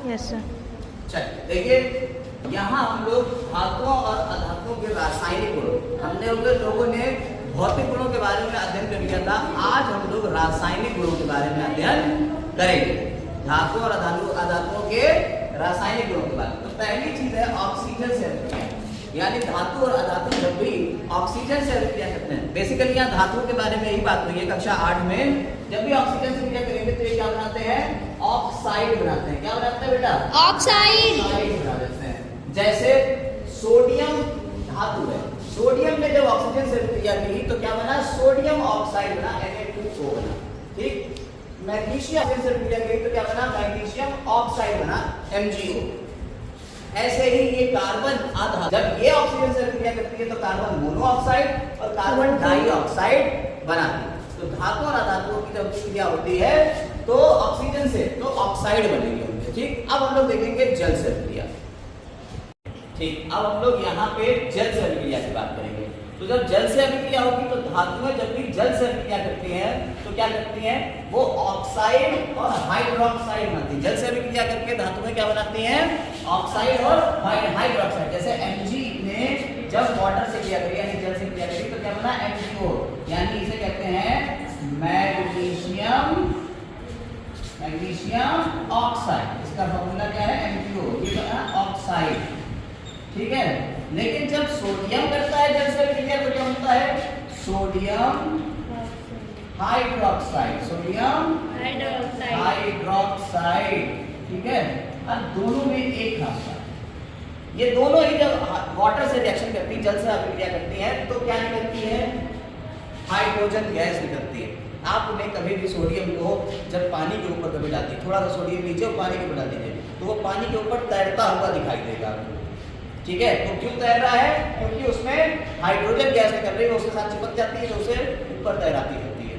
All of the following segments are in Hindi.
Yes sir. चलिए देखिए, यहाँ हम लोग धातुओं और अधातुओं के रासायनिक गुणों, हमने लोगों ने भौतिक गुणों के बारे में अध्ययन कर लिया था। आज हम लोग रासायनिक गुणों के बारे में अध्ययन करेंगे, धातु और अधातुओं के रासायनिक गुणों के बारे में। तो पहली चीज है ऑक्सीजन से अभिक्रिया, यानी धातु और अधातु जब भी ऑक्सीजन से अभिक्रिया करते हैं। बेसिकली यहाँ धातुओं के बारे में यही बात हुई है कक्षा 8 में। जब भी ऑक्सीजन से क्रिया करेंगे तो ये क्या बनाते हैं, ऑक्साइड बनाते हैं। क्या बनाते हैं बेटा, ऑक्साइड बना देते हैं। जैसे सोडियम धातु है, सोडियम ने जब ऑक्सीजन से क्रिया की तो क्या बना, सोडियम ऑक्साइड बना, Na2O बना। ठीक, मैग्नीशियम से क्रिया की तो क्या बना, मैग्नीशियम ऑक्साइड बना, MgO। ऐसे ही ये कार्बन आधा, जब ये ऑक्सीजन से क्रिया करती है तो कार्बन मोनोऑक्साइड और कार्बन डाइऑक्साइड बनाती है। तो धातु और अधातुओं की जब क्रिया होती है तो ऑक्सीजन से तो ऑक्साइड बनेगी। ठीक, अब हम लोग देखेंगे जल से क्रिया। ठीक, अब हम लोग यहाँ पे जल से अभिक्रिया की बात करेंगे। तो जब जल से अभिक्रिया होगी तो धातुएं जब भी जल से अभिक्रिया करती हैं तो क्या करती हैं, वो ऑक्साइड और हाइड्रोक्साइड बनाती हैं। जल से अभिक्रिया करके धातुएं क्या बनाती हैं, ऑक्साइड और हाइड्रोक्साइड। जैसे Mg ने जब वाटर से क्रिया करी यानी जल से क्रिया करी तो क्या बना, MgO, यानी इसे कहते हैं मैग्नीशियम ऑक्साइड। इसका फॉर्मूला क्या है, MgO, ये बना ऑक्साइड। ठीक है, लेकिन जब सोडियम करता है जल से क्रिया तो क्या होता है, सोडियम हाइड्रोक्साइड, सोडियम हाइड्रोक्साइड। ठीक है, और दोनों में एक रास्ता, ये दोनों ही जब वाटर से रिएक्शन करती है, जल से अभिक्रिया करती है तो क्या निकलती है, हाइड्रोजन गैस निकलती है। आपने कभी भी सोडियम को जब पानी के ऊपर कभी डालती है, थोड़ा सा सोडियम लीजिए और पानी के ऊपर डाल दीजिए तो वो पानी के ऊपर तैरता हुआ दिखाई देगा आपको। ठीक है, तो क्यों तैर रहा है, क्योंकि उसमें हाइड्रोजन गैस निकल रही है, उसके साथ चिपक जाती है तो उसे ऊपर तैराती रहती है।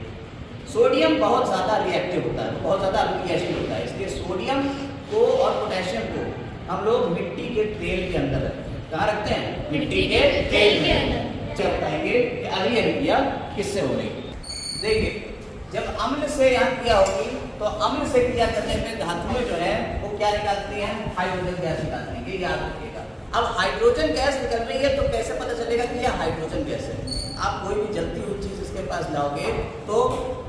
सोडियम बहुत ज्यादा रिएक्टिव होता है, बहुत ज्यादा अभिक्रियाशील होता है, इसलिए सोडियम को और पोटेशियम को हम लोग मिट्टी के तेल के अंदर रखते हैं। कहाँ रखते हैं, मिट्टी के तेल के अंदर। चल बताएंगे कि अगली अभिक्रिया किससे हो रही है। देखिए, जब अम्ल से यहाँ क्रिया होगी तो अम्ल से क्रिया करने में धातुएं जो है वो क्या निकालती हैं, हाइड्रोजन गैस निकालती हैं, ये याद रखिएगा। अब हाइड्रोजन गैस निकल रही है तो कैसे पता चलेगा कि यह हाइड्रोजन गैस है। आप कोई भी जलती हुई चीज इसके पास लाओगे तो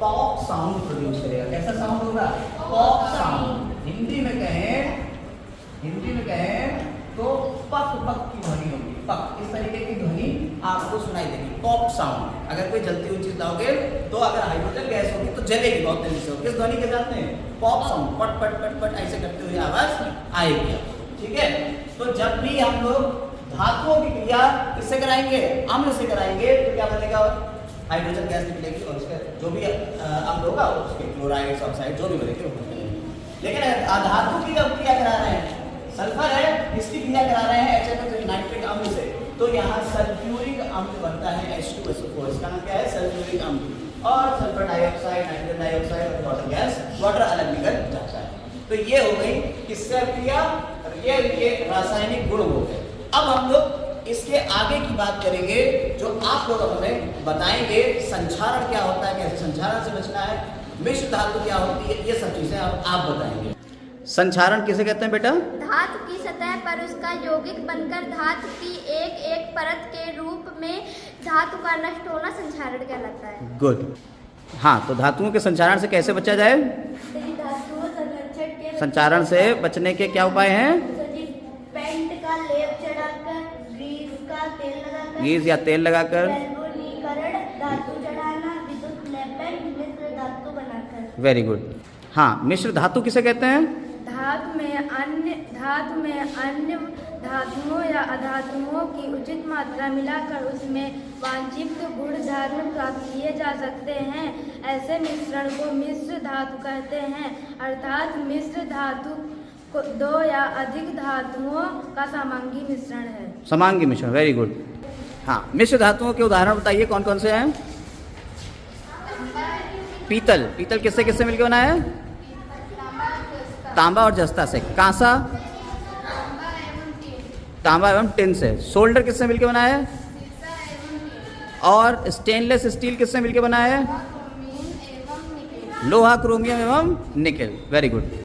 पॉप साउंड प्रोड्यूस करेगा। कैसा साउंड होगा, पॉप साउंड। हिंदी में कहें तो पक पक की ध्वनि होगी, पक, इस तरीके की ध्वनि आपको सुनाई देगी, पॉप साउंड। अगर कोई जलती हुई चीज लाओगे तो अगर हाइड्रोजन गैस होगी तो जलेगी बहुत तेजी से, किस ध्वनि के साथ में, पॉप साउंड, पट पट पट पट ऐसे करते हुए आवाज आएगी। ठीक है, तो जब भी हम लोग धातुओं की क्रिया किससे कराएंगे, अम्ल से कराएंगे तो क्या बनेगा, हाइड्रोजन गैस निकलेगी और उसका जो भी अम्ल होगा उसके क्लोराइड ऑक्साइड जो भी बनेंगे वो बनेंगे। लेकिन अधातु की जब क्रिया करा रहे हैं, सल्फर है इसकी क्रिया करा रहे हैं HNO नाइट्रिक अम्ल से, तो यहाँ सल्फ्यूरिक अम्ल बनता है H2SO4। इसका नाम क्या है, सल्फ्यूरिक अम्ल। और सल्फर डाइऑक्साइड, नाइट्रोजन डाइऑक्साइड और वाटर गैस, वाटर अलग निकल जाता है। तो ये हो गई किससे क्रिया, ये रासायनिक गुण हो गए। अब हम लोग इसके आगे की बात करेंगे, जो आप लोग हमें बताएंगे संक्षारण क्या होता है, कैसे संक्षारण से बचना है, मिश्र धातु क्या होती है, ये सब चीजें आप बताएंगे। संक्षारण किसे कहते हैं बेटा, धातु की सतह पर उसका यौगिक बनकर धातु की एक एक परत के रूप में धातु का नष्ट होना संक्षारण कहलाता है। गुड। हाँ, तो धातुओं के संक्षारण से कैसे बचा जाए, संक्षारण से बचने के क्या उपाय हैं, पेंट का लेप चढ़ाकर, ग्रीस का तेल लगाकर, ग्रीस या तेल लगाकर, धातु चढ़ाना, विद्युत लेपन, मिश्र धातु बनाकर। Very good. हाँ, मिश्र धातु किसे कहते हैं, धातु में अन्य धातुओं या अधातुओं की उचित मात्रा मिलाकर उसमें वांछित गुणधर्म प्राप्त किए जा सकते हैं। ऐसे मिश्रण को मिश्र धातु कहते हैं, अर्थात मिश्र धातु दो या अधिक धातुओं का समांगी मिश्रण है। समांगी मिश्रण, वेरी गुड। हाँ, मिश्र धातुओं के उदाहरण बताइए कौन कौन से हैं। पीतल, पीतल किससे किससे मिलकर बना है, तांबा और जस्ता से। कांसा, तांबा एवं टिन से। सोल्डर किससे मिलकर बना है, और स्टेनलेस स्टील किससे मिलकर बना है, लोहा, क्रोमियम एवं निकेल। Very good.